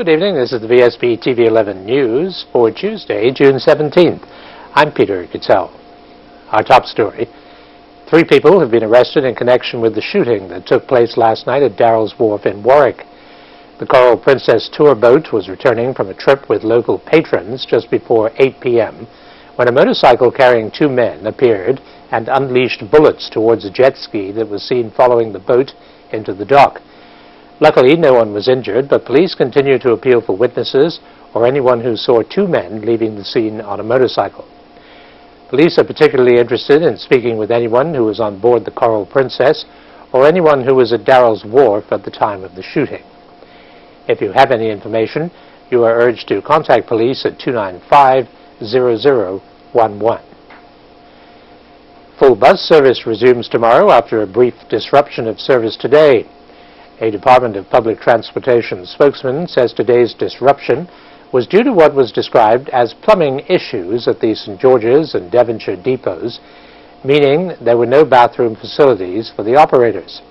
Good evening, this is the Vsb Tv 11 News for Tuesday, June 17th. I'm Peter Gittell. Our top story. 3 people have been arrested in connection with the shooting that took place last night at Darrell's Wharf in Warwick. The Coral Princess tour boat was returning from a trip with local patrons just before 8 p.m. when a motorcycle carrying 2 men appeared and unleashed bullets towards a jet ski that was seen following the boat into the dock. Luckily, no one was injured, but police continue to appeal for witnesses or anyone who saw 2 men leaving the scene on a motorcycle. Police are particularly interested in speaking with anyone who was on board the Coral Princess or anyone who was at Darrell's Wharf at the time of the shooting. If you have any information, you are urged to contact police at 295-0011. Full bus service resumes tomorrow after a brief disruption of service today. A Department of Public Transportation spokesman says today's disruption was due to what was described as plumbing issues at the St. George's and Devonshire depots, meaning there were no bathroom facilities for the operators.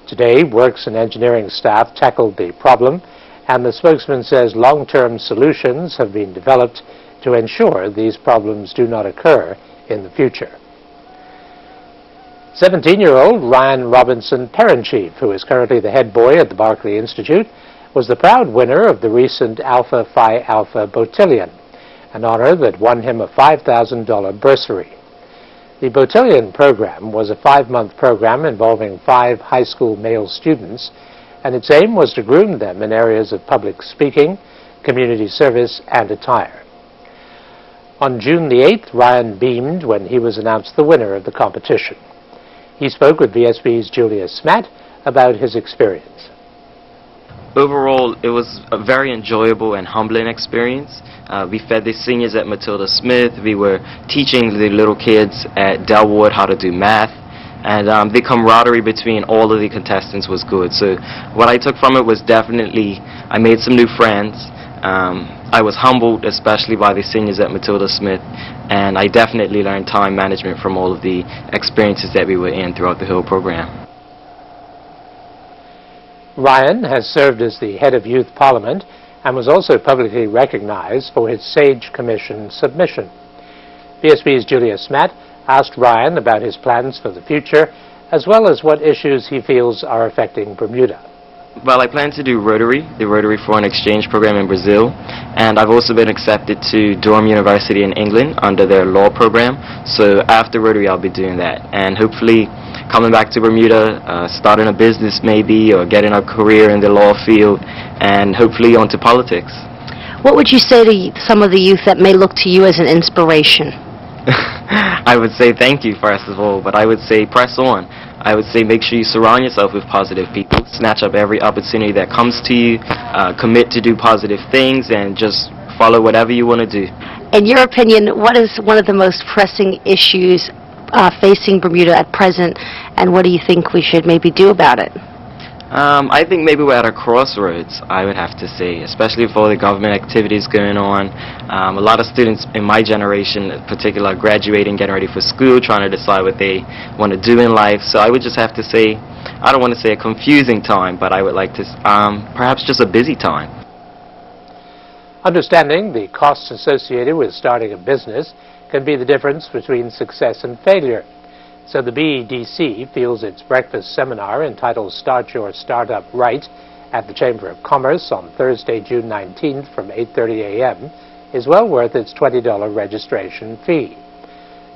Today, works and engineering staff tackled the problem, and the spokesman says long-term solutions have been developed to ensure these problems do not occur in the future. 17-year-old Ryan Robinson Parent-Chief, who is currently the head boy at the Barclay Institute, was the proud winner of the recent Alpha Phi Alpha Botillion, an honor that won him a $5,000 bursary. The Botillion program was a 5-month program involving 5 high school male students, and its aim was to groom them in areas of public speaking, community service, and attire. On June the 8th, Ryan beamed when he was announced the winner of the competition. He spoke with VSB's Julia Smatt about his experience. Overall, it was a very enjoyable and humbling experience. We fed the seniors at Matilda Smith. We were teaching the little kids at Delwood how to do math. And the camaraderie between all of the contestants was good. So what I took from it was definitely, I made some new friends. I was humbled, especially by the seniors at Matilda Smith, and I definitely learned time management from all of the experiences that we were in throughout the whole program. Ryan has served as the head of Youth Parliament and was also publicly recognized for his Sage Commission submission. VSB's Julia Smatt asked Ryan about his plans for the future, as well as what issues he feels are affecting Bermuda. Well, I plan to do the Rotary Foreign Exchange program in Brazil, and I've also been accepted to Durham University in England under their law program. So after Rotary, I'll be doing that, and hopefully coming back to Bermuda, starting a business maybe, or getting a career in the law field, and hopefully onto politics. What would you say to some of the youth that may look to you as an inspiration? I would say thank you, first of all, but I would say press on. I would say make sure you surround yourself with positive people, snatch up every opportunity that comes to you, commit to do positive things, and just follow whatever you want to do. In your opinion, what is one of the most pressing issues facing Bermuda at present, and what do you think we should maybe do about it? I think maybe we're at a crossroads, I would have to say, especially with all the government activities going on. A lot of students in my generation, in particular, are graduating, getting ready for school, trying to decide what they want to do in life. So I would just have to say, I don't want to say a confusing time, but I would like to, perhaps just a busy time. Understanding the costs associated with starting a business can be the difference between success and failure. So the BEDC feels its breakfast seminar entitled Start Your Startup Right at the Chamber of Commerce on Thursday, June 19th from 8:30 a.m. is well worth its $20 registration fee.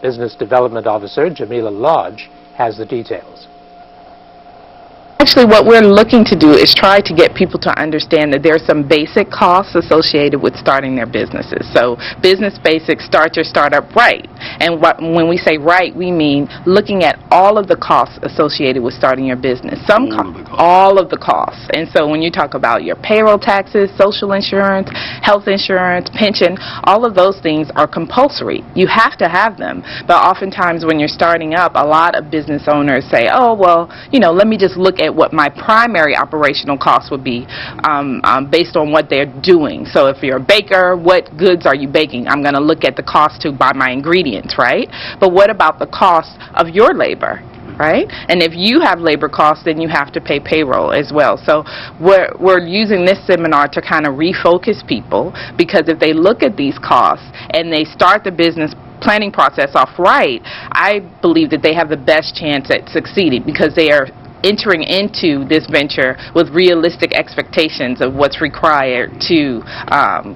Business Development Officer Jamila Lodge has the details. Actually, what we're looking to do is try to get people to understand that there are some basic costs associated with starting their businesses. So business basics, start your startup right. And when we say right, we mean looking at all of the costs associated with starting your business. All of the costs. And so when you talk about your payroll taxes, social insurance, health insurance, pension, all of those things are compulsory. You have to have them. But oftentimes when you're starting up, a lot of business owners say, oh, well, you know, let me just look at what my primary operational costs would be based on what they're doing. So if you're a baker, what goods are you baking? I'm going to look at the cost to buy my ingredients, right? But what about the cost of your labor? right? And if you have labor costs, then you have to pay payroll as well. So we're using this seminar to kind of refocus people, because if they look at these costs and they start the business planning process off right, I believe that they have the best chance at succeeding, because they are entering into this venture with realistic expectations of what's required to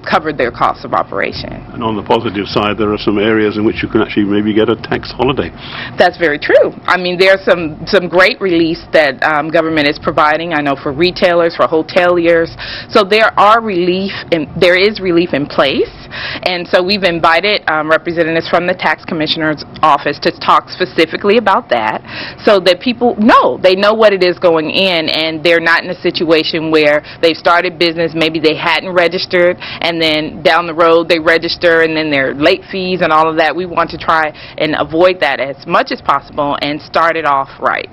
cover their costs of operation. And on the positive side, there are some areas in which you can actually maybe get a tax holiday. That's very true. I mean, there's some great relief that government is providing, I know, for retailers, for hoteliers. So there is relief in place. And so we've invited representatives from the tax commissioner's office to talk specifically about that, so that people know, they know what it is going in, and they're not in a situation where they've started business, maybe they hadn't registered, and then down the road they register, and then there are late fees and all of that. We want to try and avoid that as much as possible and start it off right.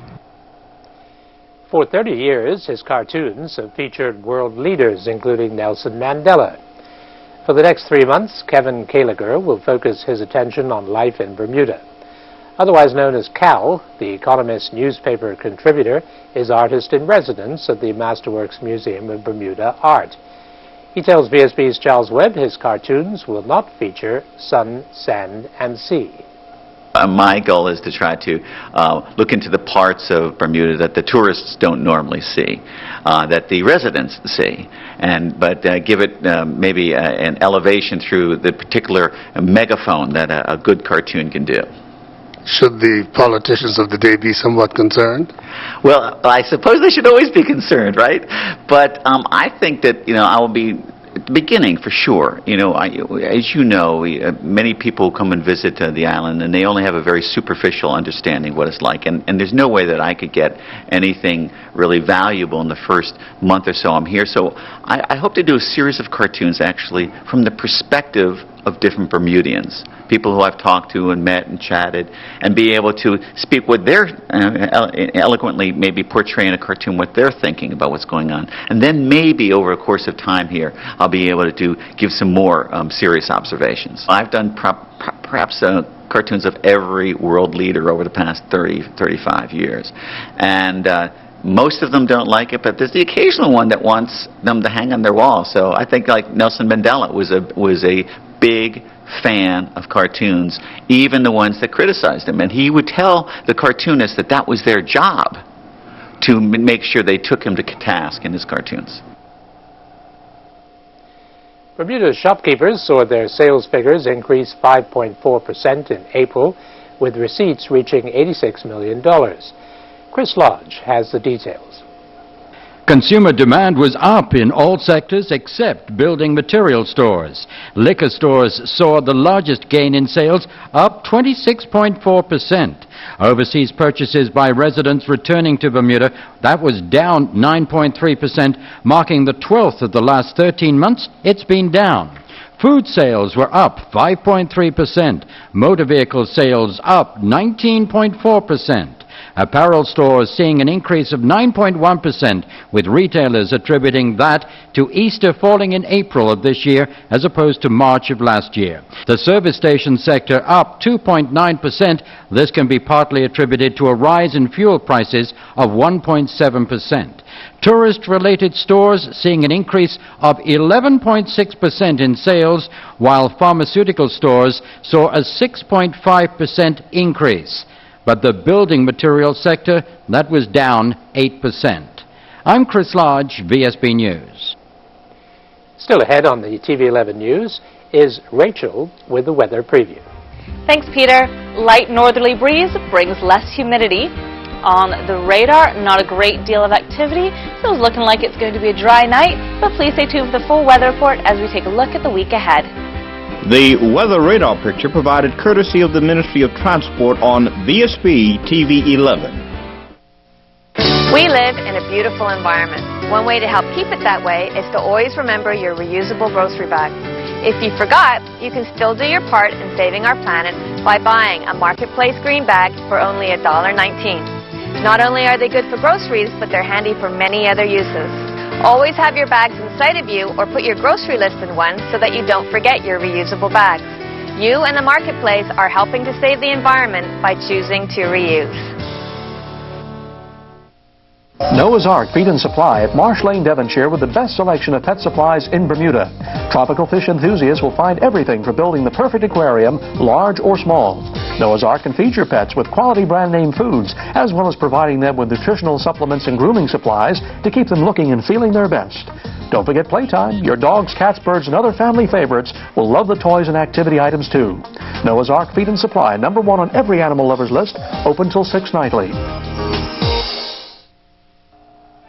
For 30 years, his cartoons have featured world leaders, including Nelson Mandela. For the next 3 months, Kevin Kaliger will focus his attention on life in Bermuda. Otherwise known as Cal, the Economist newspaper contributor is artist-in-residence at the Masterworks Museum of Bermuda Art. He tells VSB's Charles Webb his cartoons will not feature sun, sand, and sea. My goal is to try to look into the parts of Bermuda that the tourists don't normally see, that the residents see, but give it maybe an elevation through the particular megaphone that a good cartoon can do. Should the politicians of the day be somewhat concerned? Well, I suppose they should always be concerned, right? But I think that, I will be at the beginning, for sure. As you know, many people come and visit the island, and they only have a very superficial understanding of what it's like. And there's no way that I could get anything really valuable in the first month or so I'm here. So I hope to do a series of cartoons, actually, from the perspective of different Bermudians, people who I've talked to and met and chatted, and be able to speak what they're eloquently maybe portray in a cartoon what they're thinking about what's going on. And then maybe over a course of time here, I'll be able to give some more serious observations. I've done perhaps cartoons of every world leader over the past 35 years. And most of them don't like it, but there's the occasional one that wants them to hang on their wall. So I think like Nelson Mandela was a big fan of cartoons, even the ones that criticized him. And he would tell the cartoonists that that was their job, to make sure they took him to task in his cartoons. Bermuda's shopkeepers saw their sales figures increase 5.4% in April, with receipts reaching $86 million. Chris Lodge has the details. Consumer demand was up in all sectors except building material stores. Liquor stores saw the largest gain in sales, up 26.4%. Overseas purchases by residents returning to Bermuda, that was down 9.3%, marking the 12th of the last 13 months it's been down. Food sales were up 5.3%. Motor vehicle sales up 19.4%. Apparel stores seeing an increase of 9.1%, with retailers attributing that to Easter falling in April of this year as opposed to March of last year. The service station sector up 2.9%. This can be partly attributed to a rise in fuel prices of 1.7%. Tourist-related stores seeing an increase of 11.6% in sales, while pharmaceutical stores saw a 6.5% increase. But the building materials sector, that was down 8%. I'm Chris Lodge, VSB News. Still ahead on the TV 11 News is Rachel with the weather preview. Thanks, Peter. Light northerly breeze brings less humidity. On the radar, not a great deal of activity, so it's looking like it's going to be a dry night, but please stay tuned for the full weather report as we take a look at the week ahead. The weather radar picture provided courtesy of the Ministry of Transport on Vsb TV 11. We live in a beautiful environment. One way to help keep it that way is to always remember your reusable grocery bag. If you forgot, you can still do your part in saving our planet by buying a Marketplace green bag for only $1.19. Not only are they good for groceries, but they're handy for many other uses. Always have your bags inside of you or put your grocery list in one so that you don't forget your reusable bags. You and the Marketplace are helping to save the environment by choosing to reuse. Noah's Ark Feed and Supply at Marsh Lane, Devonshire, with the best selection of pet supplies in Bermuda. Tropical fish enthusiasts will find everything for building the perfect aquarium, large or small. Noah's Ark can feed your pets with quality brand name foods, as well as providing them with nutritional supplements and grooming supplies to keep them looking and feeling their best. Don't forget playtime. Your dogs, cats, birds, and other family favorites will love the toys and activity items too. Noah's Ark Feed and Supply, #1 on every animal lover's list, open till 6 nightly.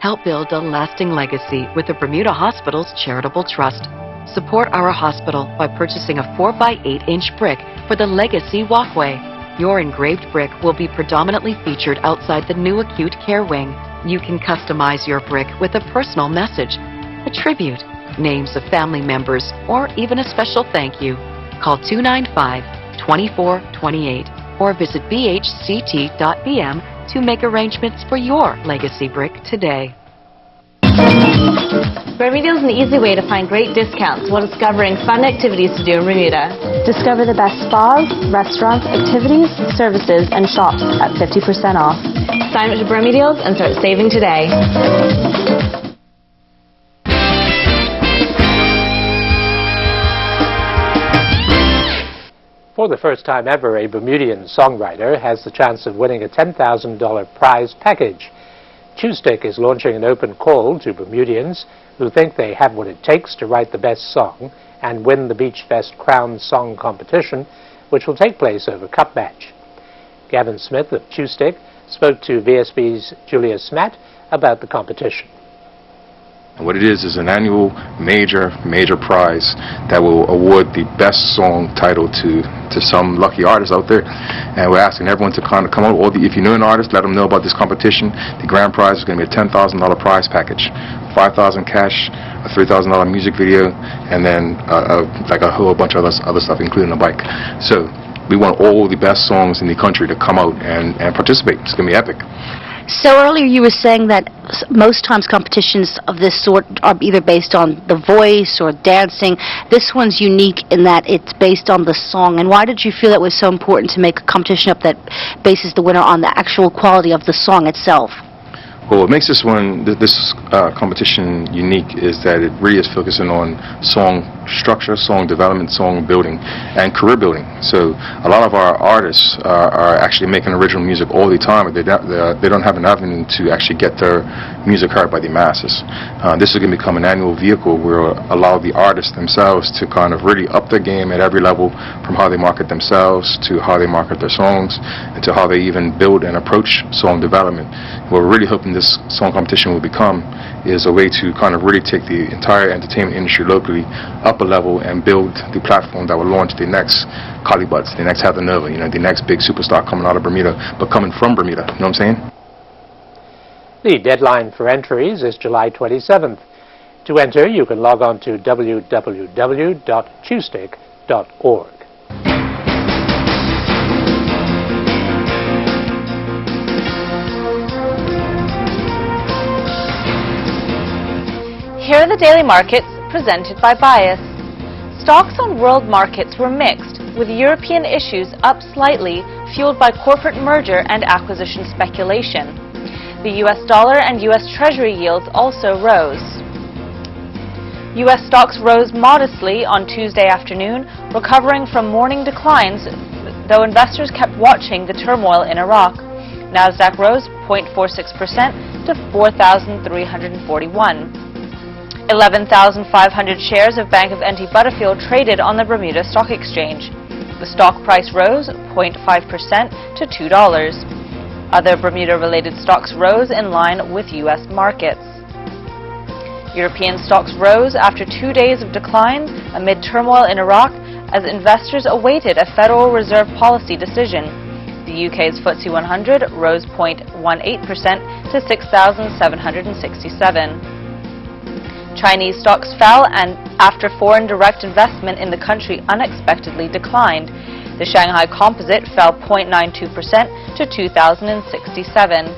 Help build a lasting legacy with the Bermuda Hospital's Charitable Trust. Support our hospital by purchasing a 4x8-inch brick for the Legacy Walkway. Your engraved brick will be predominantly featured outside the new acute care wing. You can customize your brick with a personal message, a tribute, names of family members, or even a special thank you. Call 295-2428 or visit bhct.bm to make arrangements for your legacy brick today. Bermuda is an easy way to find great discounts while discovering fun activities to do in Bermuda. Discover the best spas, restaurants, activities, services, and shops at 50% off. Sign up to Bermuda and start saving today. For the first time ever, a Bermudian songwriter has the chance of winning a $10,000 prize package. Chewstick is launching an open call to Bermudians who think they have what it takes to write the best song and win the Beach Fest Crown Song Competition, which will take place over Cup Match. Gavin Smith of Chewstick spoke to VSB's Julia Smatt about the competition. What it is an annual major prize that will award the best song title to some lucky artists out there. And we're asking everyone to kind of come out. If you know an artist, let them know about this competition. The grand prize is going to be a $10,000 prize package. $5,000 cash, a $3,000 music video, and then like a whole bunch of other stuff, including a bike. So we want all the best songs in the country to come out and participate. It's going to be epic. So earlier you were saying that most times competitions of this sort are either based on the voice or dancing. This one's unique in that it's based on the song. And why did you feel it was so important to make a competition up that bases the winner on the actual quality of the song itself? Well, what makes this competition unique is that it really is focusing on song structure, song development, song building, and career building. So a lot of our artists are actually making original music all the time, but they don't have an avenue to actually get their music heard by the masses. This is going to become an annual vehicle where we'll allow the artists themselves to kind of really up their game at every level, from how they market themselves to how they market their songs and to how they even build and approach song development. What we're really hoping this song competition will become is a way to kind of really take the entire entertainment industry locally up a level and build the platform that will launch the next Collie Butts, the next Heather Nova, the next big superstar coming out of Bermuda, but coming from Bermuda. You know what I'm saying? The deadline for entries is July 27th. To enter, you can log on to www.chewstick.org. Here are the daily markets presented by Bias. Stocks on world markets were mixed, with European issues up slightly, fueled by corporate merger and acquisition speculation. The US dollar and US Treasury yields also rose. US stocks rose modestly on Tuesday afternoon, recovering from morning declines, though investors kept watching the turmoil in Iraq. Nasdaq rose 0.46% to 4,341. 11,500 shares of Bank of NT Butterfield traded on the Bermuda Stock Exchange. The stock price rose 0.5% to $2. Other Bermuda-related stocks rose in line with U.S. markets. European stocks rose after 2 days of declines amid turmoil in Iraq as investors awaited a Federal Reserve policy decision. The UK's FTSE 100 rose 0.18% to 6,767. Chinese stocks fell and after foreign direct investment in the country unexpectedly declined. The Shanghai Composite fell 0.92% to 2,067.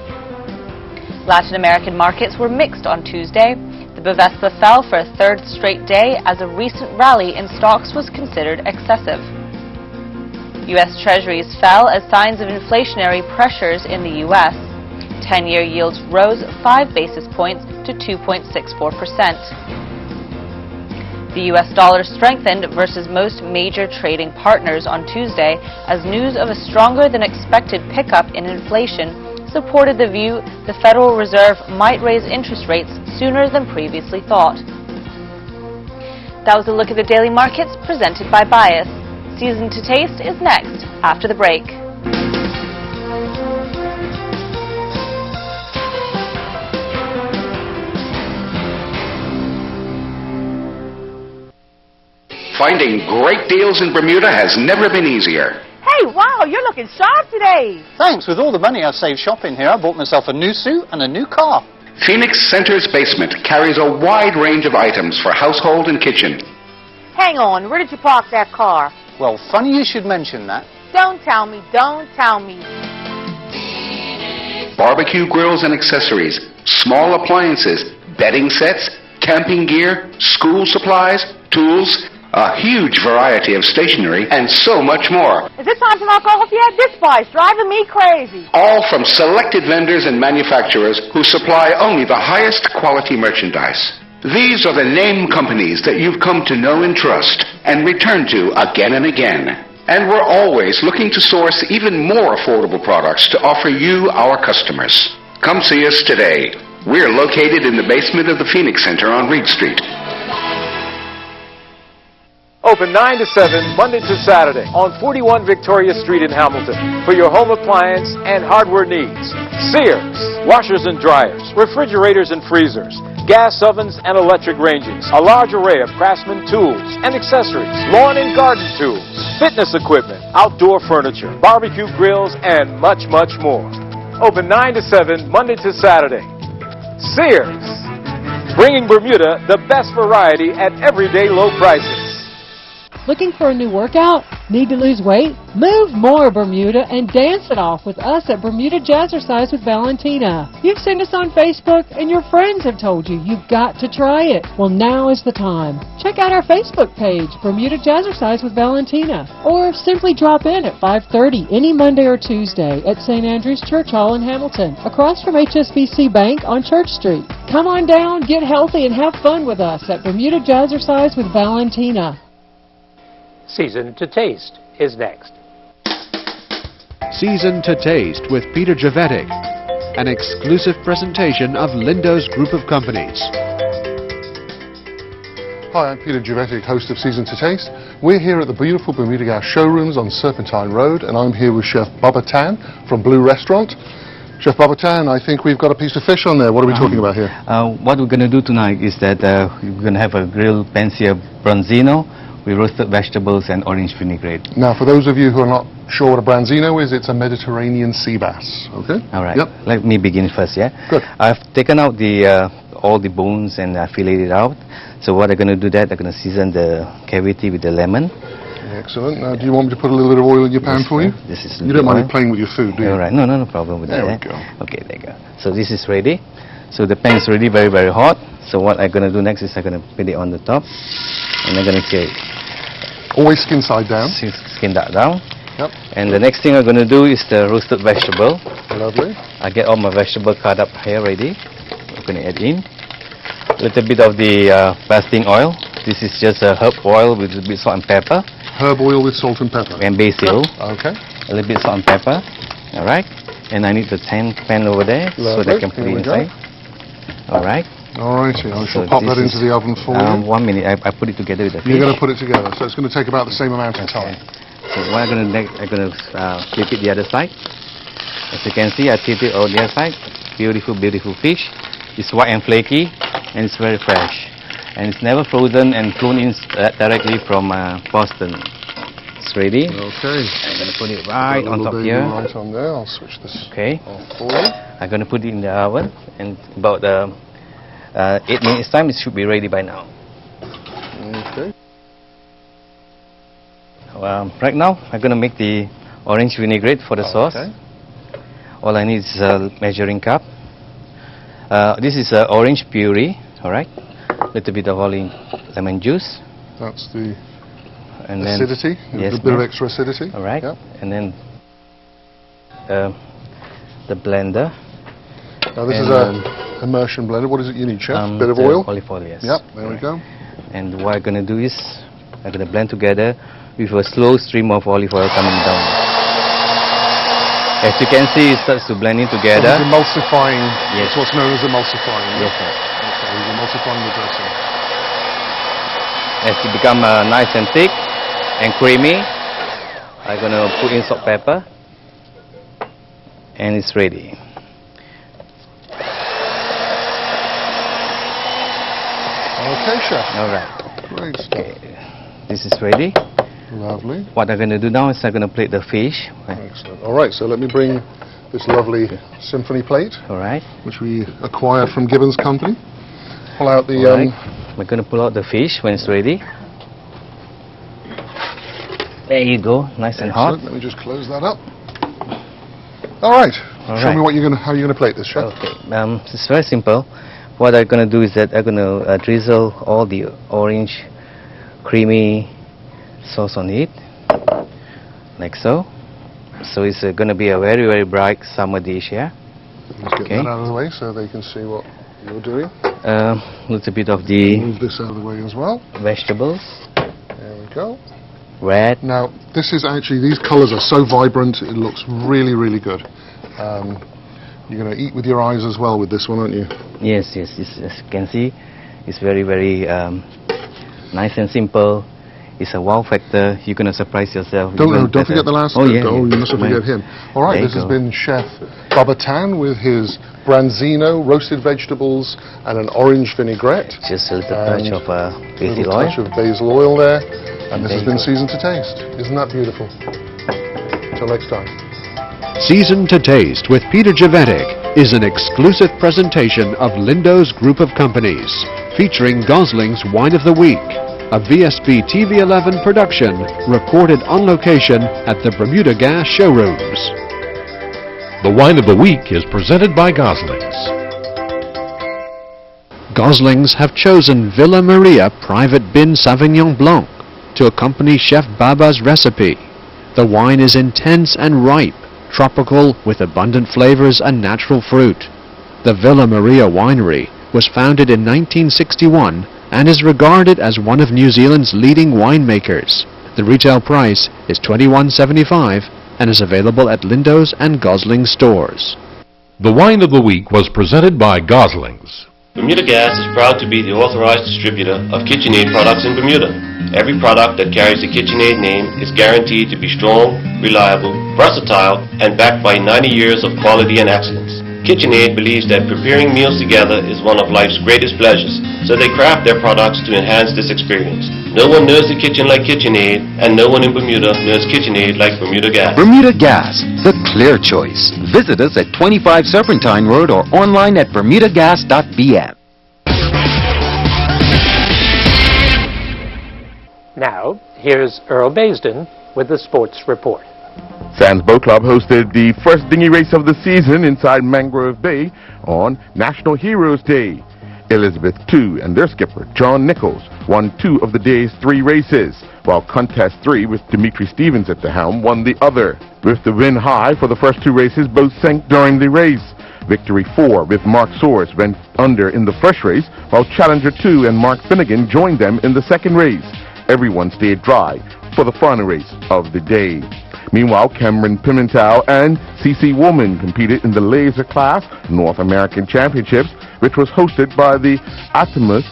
Latin American markets were mixed on Tuesday. The Vsb fell for a third straight day as a recent rally in stocks was considered excessive. U.S. Treasuries fell as signs of inflationary pressures in the U.S. 10-year yields rose 5 basis points to 2.64%. The U.S. dollar strengthened versus most major trading partners on Tuesday as news of a stronger than expected pickup in inflation supported the view the Federal Reserve might raise interest rates sooner than previously thought. That was a look at the daily markets presented by Bias. Season to Taste is next after the break. Finding great deals in Bermuda has never been easier. Hey, wow, you're looking sharp today. Thanks. With all the money I've saved shopping here, I bought myself a new suit and a new car. Phoenix Center's basement carries a wide range of items for household and kitchen. Hang on, where did you park that car? Well, funny you should mention that. Don't tell me, don't tell me. Barbecue grills and accessories, small appliances, bedding sets, camping gear, school supplies, tools, a huge variety of stationery, and so much more. Is it time to knock off yet? This buy's driving me crazy. All from selected vendors and manufacturers who supply only the highest quality merchandise. These are the name companies that you've come to know and trust and return to again and again. And we're always looking to source even more affordable products to offer you, our customers. Come see us today. We're located in the basement of the Phoenix Center on Reed Street. Open 9 to 7, Monday to Saturday, on 41 Victoria Street in Hamilton for your home appliance and hardware needs. Sears, washers and dryers, refrigerators and freezers, gas ovens and electric ranges, a large array of Craftsman tools and accessories, lawn and garden tools, fitness equipment, outdoor furniture, barbecue grills, and much, much more. Open 9 to 7, Monday to Saturday. Sears, bringing Bermuda the best variety at everyday low prices. Looking for a new workout? Need to lose weight? Move more, Bermuda, and dance it off with us at Bermuda Jazzercise with Valentina. You've seen us on Facebook, and your friends have told you you've got to try it. Well, now is the time. Check out our Facebook page, Bermuda Jazzercise with Valentina, or simply drop in at 5:30 any Monday or Tuesday at St. Andrew's Church Hall in Hamilton, across from HSBC Bank on Church Street. Come on down, get healthy, and have fun with us at Bermuda Jazzercise with Valentina. Season to Taste is next. Season to Taste with Peter Javetic, an exclusive presentation of Lindo's Group of Companies. Hi, I'm Peter Javetic, host of Season to Taste. We're here at the beautiful Bermuda Gas showrooms on Serpentine Road, and I'm here with Chef Bubba Tan from Blue Restaurant. Chef Bubba Tan, I think we've got a piece of fish on there. What are we talking about here? What we're going to do tonight is that we're going to have a grilled pancia branzino with roasted vegetables and orange vinaigrette. Now, for those of you who are not sure what a branzino is, it's a Mediterranean sea bass, okay? All right. Yep. Let me begin first, yeah? Good. I've taken out all the bones and filleted it out. So what I'm going to do that, I'm going to season the cavity with the lemon. Excellent. Now, do you want me to put a little bit of oil in your pan for you? This is you don't mind me playing with your food, do you? All right. No problem with that. There we go. Okay, there you go. So this is ready. So the pan is already very, very hot. So what I'm going to do next is I'm going to put it on the top. And I'm going to get always skin side down. Skin that down. Yep. And the next thing I'm going to do is the roasted vegetable. Lovely. I get all my vegetable cut up here ready. I'm going to add in a little bit of the basting oil. This is just a herb oil with a little bit salt and pepper. Herb oil with salt and pepper. And basil. Okay. A little bit salt and pepper. All right. And I need the pan over there. Lovely. So that I can put it inside. All right. Alrighty, I shall pop that into the oven for you. 1 minute, I put it together with the fish. You're going to put it together, so it's going to take about the same amount of time. So what I'm going to flip it the other side. As you can see, I flip it on the other side. Beautiful, beautiful fish. It's white and flaky, and it's very fresh. And it's never frozen and flown in directly from Boston. It's ready. Okay. I'm going to put it right on top here. Right on there. I'll switch this off for you. I'm going to put it in the oven, and about 8 minutes time, it should be ready by now. Okay. Right now, I'm going to make the orange vinaigrette for the sauce. All I need is a measuring cup. This is orange puree, alright? A little bit of lemon juice. That's the and acidity, yes, a bit of extra acidity. Alright, yep. And then the blender. Now this is a immersion blender. What is it you need, Chef? Bit of oil? Olive oil, yes. Yep, there we go. And what I'm going to do is, I'm going to blend together with a slow stream of olive oil coming down. As you can see, it starts to blend in together. So it's emulsifying. Yes. It's what's known as emulsifying. Yes, sir. Okay, he's emulsifying the dressing. As it becomes nice and thick and creamy, I'm going to put in salt, pepper, and it's ready. Okay, Chef. All right. Great stuff. Okay. This is ready. Lovely. What I'm going to do now is I'm going to plate the fish. Excellent. All right, so let me bring this lovely symphony plate. All right. Which we acquired from Gibbons Company. Pull out the... All right. We're going to pull out the fish when it's ready. There you go, nice and hot. Let me just close that up. All right. Show me what how you're going to plate this, Chef. Okay. It's very simple. What I'm going to do is that I'm going to drizzle all the orange, creamy sauce on it, like so. So it's going to be a very, very bright summer dish here. Let's get that out of the way so they can see what you're doing. A little bit of the... Move this out of the way as well. Vegetables. There we go. Red. Now, this is actually, these colours are so vibrant, it looks really, really good. You're going to eat with your eyes as well with this one, aren't you? Yes, yes, yes. As you can see, it's very, very nice and simple. It's a wow factor. You're going to surprise yourself. Don't forget the last bit. Yeah, you mustn't forget him. All right, this has been Chef Bubba Tan with his branzino, roasted vegetables, and an orange vinaigrette. Just a little touch of basil A oil. touch of basil oil there. And this has been Seasoned to Taste. Isn't that beautiful? Until next time. Seasoned to Taste with Peter Javetic is an exclusive presentation of Lindo's Group of Companies, featuring Gosling's Wine of the Week, a Vsb TV 11 production recorded on location at the Bermuda Gas showrooms. The Wine of the Week is presented by Gosling's. Gosling's have chosen Villa Maria Private Bin Sauvignon Blanc to accompany Chef Baba's recipe. The wine is intense and ripe, tropical with abundant flavors and natural fruit. The Villa Maria Winery was founded in 1961 and is regarded as one of New Zealand's leading winemakers. The retail price is $21.75 and is available at Lindo's and Gosling's stores. The Wine of the Week was presented by Gosling's. Bermuda Gas is proud to be the authorized distributor of KitchenAid products in Bermuda. Every product that carries the KitchenAid name is guaranteed to be strong, reliable, versatile, and backed by 90 years of quality and excellence. KitchenAid believes that preparing meals together is one of life's greatest pleasures, so they craft their products to enhance this experience. No one knows the kitchen like KitchenAid, and no one in Bermuda knows KitchenAid like Bermuda Gas. Bermuda Gas, the clear choice. Visit us at 25 Serpentine Road or online at bermudagas.bm. Now, here's Earl Baisden with the Sports Report. Sands Boat Club hosted the first dinghy race of the season inside Mangrove Bay on National Heroes Day. Elizabeth II and their skipper, John Nichols, won 2 of the day's 3 races, while Contest 3 with Dimitri Stevens at the helm won the other. With the wind high for the first 2 races, both sank during the race. Victory 4 with Mark Soares went under in the first race, while Challenger 2 and Mark Finnegan joined them in the second race. Everyone stayed dry for the final race of the day. Meanwhile, Cameron Pimentel and CC Woolman competed in the Laser Class North American Championships, which was hosted by the Atimus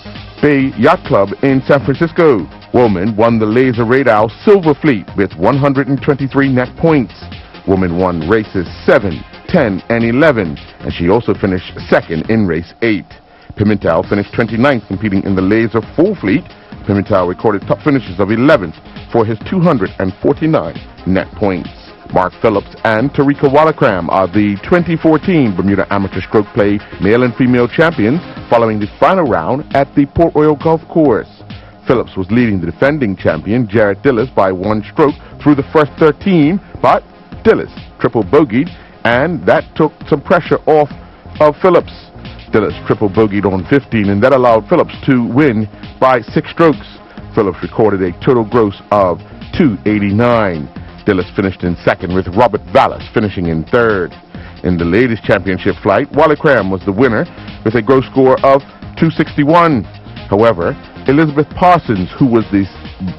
Bay Yacht Club in San Francisco. Woolman won the Laser Radar Silver Fleet with 123 net points. Woolman won races 7, 10, and 11, and she also finished second in race 8. Pimentel finished 29th competing in the Laser Full Fleet. Pimentel recorded top finishes of 11th for his 249 net points. Mark Phillips and Tarika Wallacram are the 2014 Bermuda Amateur Stroke Play male and female champions following the final round at the Port Royal Golf Course. Phillips was leading the defending champion Jared Dillis by 1 stroke through the first 13, but Dillis triple bogeyed, and that took some pressure off of Phillips. Dillis triple bogeyed on 15, and that allowed Phillips to win by 6 strokes. Phillips recorded a total gross of 289. Dillis finished in second with Robert Vallis finishing in third. In the ladies' championship flight, Wallicram was the winner with a gross score of 261. However, Elizabeth Parsons, who was the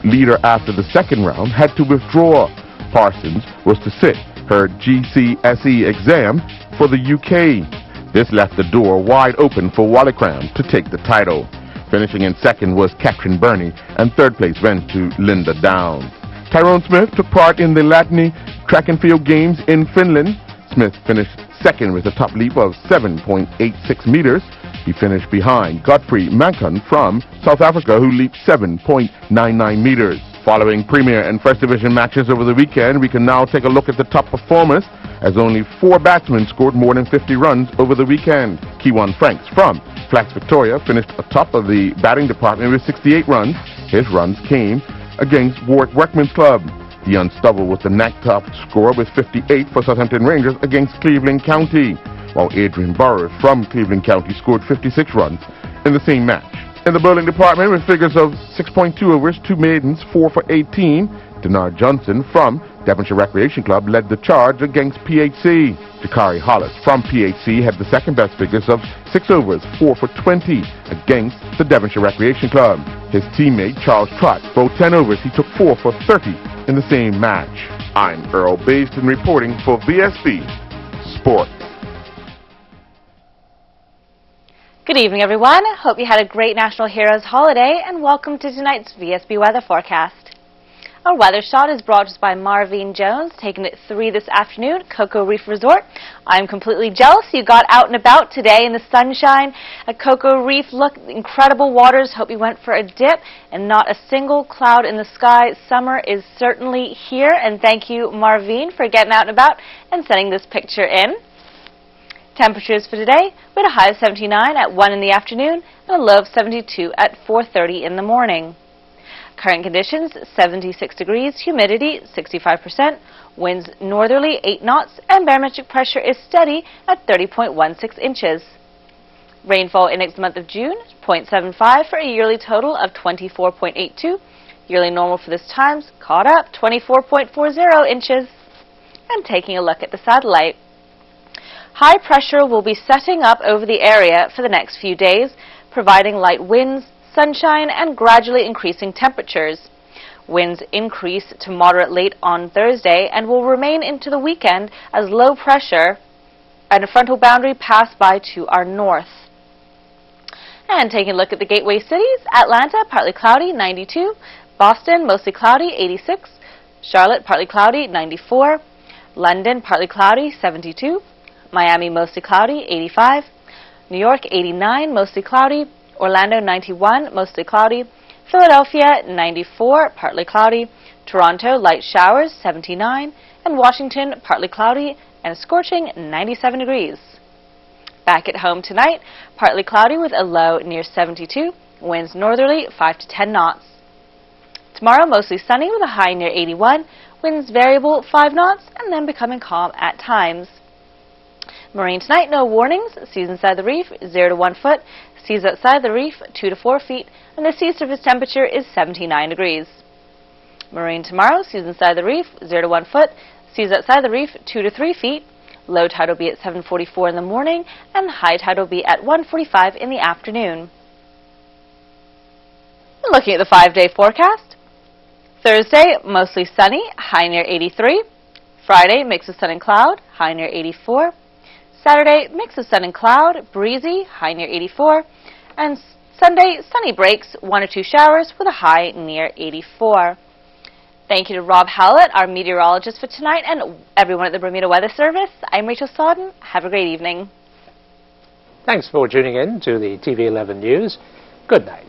leader after the second round, had to withdraw. Parsons was to sit her GCSE exam for the UK. This left the door wide open for Wallicram to take the title. Finishing in second was Catherine Burney, and third place went to Linda Down. Tyrone Smith took part in the Latny track and field games in Finland. Smith finished second with a top leap of 7.86 meters. He finished behind Godfrey Mancon from South Africa, who leaped 7.99 meters. Following Premier and First Division matches over the weekend, we can now take a look at the top performers, as only 4 batsmen scored more than 50 runs over the weekend. Kewan Franks from Flax Victoria finished atop of the batting department with 68 runs. His runs came against Warwick Workmen's Club. The Unstable was the next top scorer with 58 for Southampton Rangers against Cleveland County, while Adrian Burrows from Cleveland County scored 56 runs in the same match. In the bowling department, with figures of 6.2 overs, 2 maidens, 4 for 18, Denard Johnson from Devonshire Recreation Club led the charge against PHC. Jakari Hollis from PHC had the second best figures of 6 overs, 4 for 20 against the Devonshire Recreation Club. His teammate Charles Trott bowled 10 overs. He took 4 for 30 in the same match. I'm Earl Basden reporting for VSB Sport. Good evening, everyone. Hope you had a great National Heroes holiday, and welcome to tonight's VSB weather forecast. Our weather shot is brought to us by Marvine Jones, taking it 3 this afternoon at Cocoa Reef Resort. I'm completely jealous you got out and about today in the sunshine at Cocoa Reef. Look, incredible waters. Hope you went for a dip and not a single cloud in the sky. Summer is certainly here, and thank you, Marvine, for getting out and about and sending this picture in. Temperatures for today, we had a high of 79 at 1 in the afternoon and a low of 72 at 4:30 in the morning. Current conditions, 76 degrees, humidity 65%, winds northerly 8 knots, and barometric pressure is steady at 30.16 inches. Rainfall in next month of June, 0.75 for a yearly total of 24.82. Yearly normal for this time's caught up 24.40 inches. And taking a look at the satellite. High pressure will be setting up over the area for the next few days, providing light winds, sunshine, and gradually increasing temperatures. Winds increase to moderate late on Thursday and will remain into the weekend as low pressure and a frontal boundary pass by to our north. And taking a look at the gateway cities, Atlanta, partly cloudy, 92. Boston, mostly cloudy, 86. Charlotte, partly cloudy, 94. London, partly cloudy, 72. Miami, mostly cloudy, 85. New York, 89, mostly cloudy. Orlando, 91, mostly cloudy. Philadelphia, 94, partly cloudy. Toronto, light showers, 79. And Washington, partly cloudy and scorching, 97 degrees. Back at home tonight, partly cloudy with a low near 72. Winds northerly, 5 to 10 knots. Tomorrow, mostly sunny with a high near 81. Winds variable, 5 knots, and then becoming calm at times. Marine tonight, no warnings. Seas inside the reef, 0 to 1 foot. Seas outside the reef, 2 to 4 feet. And the sea surface temperature is 79 degrees. Marine tomorrow, seas inside the reef, 0 to 1 foot. Seas outside the reef, 2 to 3 feet. Low tide will be at 7:44 in the morning, and high tide will be at 1:45 in the afternoon. Looking at the 5-day forecast. Thursday, mostly sunny, high near 83. Friday, mix of sun and cloud, high near 84. Saturday, mix of sun and cloud, breezy, high near 84. And Sunday, sunny breaks, 1 or 2 showers with a high near 84. Thank you to Rob Howlett, our meteorologist for tonight, and everyone at the Bermuda Weather Service. I'm Rachel Sodden. Have a great evening. Thanks for tuning in to the TV11 News. Good night.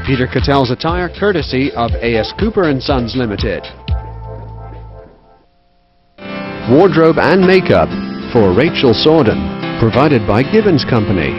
Peter Cattell's attire courtesy of A.S. Cooper & Sons Limited. Wardrobe and makeup for Rachel Sodden, provided by Gibbons Company.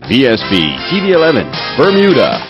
Vsb TV 11, Bermuda.